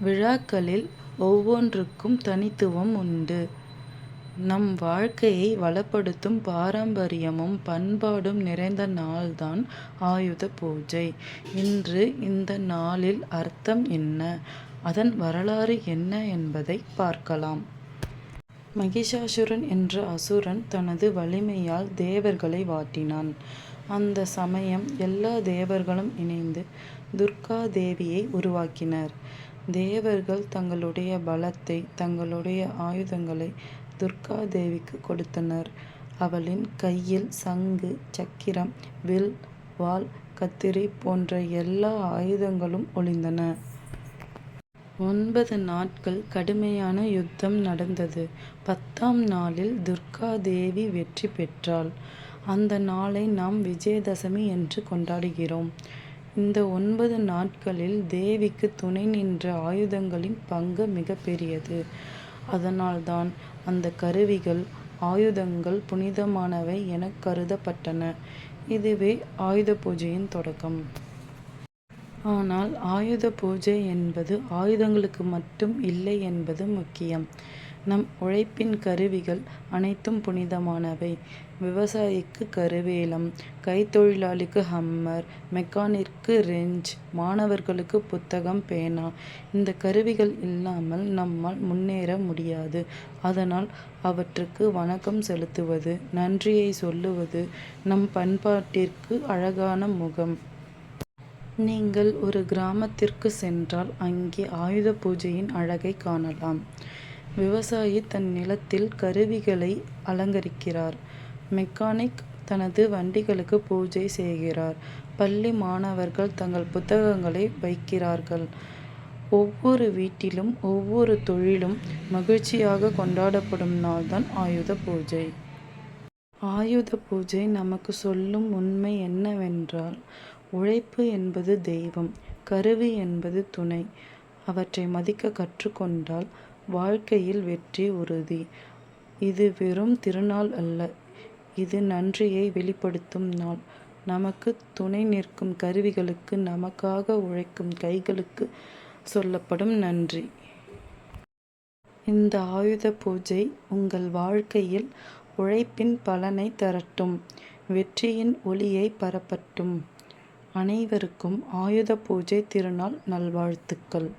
விழாக்களில் ஒவ்வொன்றுக்கும் தனித்துவம் உண்டு. நம் வாழ்க்கையை வளப்படுத்தும் பாரம்பரியமும் பண்பாடும் நிறைந்த நாள்தான் ஆயுத பூஜை. இன்று இந்த நாளில் அர்த்தம் என்ன, அதன் வரலாறு என்ன என்பதை பார்க்கலாம். மகிஷாசுரன் என்ற அசுரன் தனது வலிமையால் தேவர்களை வாட்டினான். அந்த சமயம் எல்லா தேவர்களும் இணைந்து துர்கா தேவியை உருவாக்கினர். தேவர்கள் தங்களுடைய பலத்தை, தங்களுடைய ஆயுதங்களை துர்கா தேவிக்கு கொடுத்தனர். அவளின் கையில் சங்கு, சக்கிரம், வில், வாள், கத்திரி போன்ற எல்லா ஆயுதங்களும் ஒளிந்தன. 9 நாட்கள் கடுமையான யுத்தம் நடந்தது. 10ஆம் நாளில் துர்கா தேவி வெற்றி பெற்றாள். அந்த நாளை நாம் விஜயதசமி என்று கொண்டாடுகிறோம். இந்த 9 நாட்களில் தேவிக்கு துணை நின்ற ஆயுதங்களின் பங்கு மிகப்பெரியது. அதனால்தான் அந்த கருவிகள், ஆயுதங்கள் புனிதமானவை என கருதப்பட்டன. இதுவே ஆயுத பூஜையின் தொடக்கம். ஆனால் ஆயுத பூஜை என்பது ஆயுதங்களுக்கு மட்டும் இல்லை என்பது முக்கியம். நம் உழைப்பின் கருவிகள் அனைத்தும் புனிதமானவை. விவசாயிக்கு கருவேலம், கைத்தொழிலாளிக்கு ஹம்மர், மெக்கானிற்கு ரெஞ்ச், மாணவர்களுக்கு புத்தகம், பேனா. இந்த கருவிகள் இல்லாமல் நம்மால் முன்னேற முடியாது. அதனால் அவற்றுக்கு வணக்கம் செலுத்துவது, நன்றியை சொல்லுவது நம் பண்பாட்டிற்கு அழகான முகம். நீங்கள் ஒரு கிராமத்திற்கு சென்றால் அங்கே ஆயுத பூஜையின் அழகை காணலாம். விவசாயி தன் நிலத்தில் கருவிகளை அலங்கரிக்கிறார். மெக்கானிக் தனது வண்டிகளுக்கு பூஜை செய்கிறார். பள்ளி மாணவர்கள் தங்கள் புத்தகங்களை வைக்கிறார்கள். ஒவ்வொரு வீட்டிலும் ஒவ்வொரு தொழிலும் மகிழ்ச்சியாக கொண்டாடப்படும் நாள்தான் ஆயுத பூஜை. ஆயுத பூஜை நமக்கு சொல்லும் உண்மை என்னவென்றால், உழைப்பு என்பது தெய்வம், கருவி என்பது துணை. அவற்றை மதிக்க கற்றுக்கொண்டால் வாழ்க்கையில் வெற்றி உறுதி. இது வெறும் திருநாள் அல்ல, இது நன்றியை வெளிப்படுத்தும் நாள். நமக்கு துணை நிற்கும் கருவிகளுக்கு, நமக்காக உழைக்கும் கைகளுக்கு சொல்லப்படும் நன்றி. இந்த ஆயுத பூஜை உங்கள் வாழ்க்கையில் உழைப்பின் பலனை தரட்டும், வெற்றியின் ஒளியை பரப்பட்டும். அனைவருக்கும் ஆயுத பூஜை திருநாள் நல்வாழ்த்துக்கள்.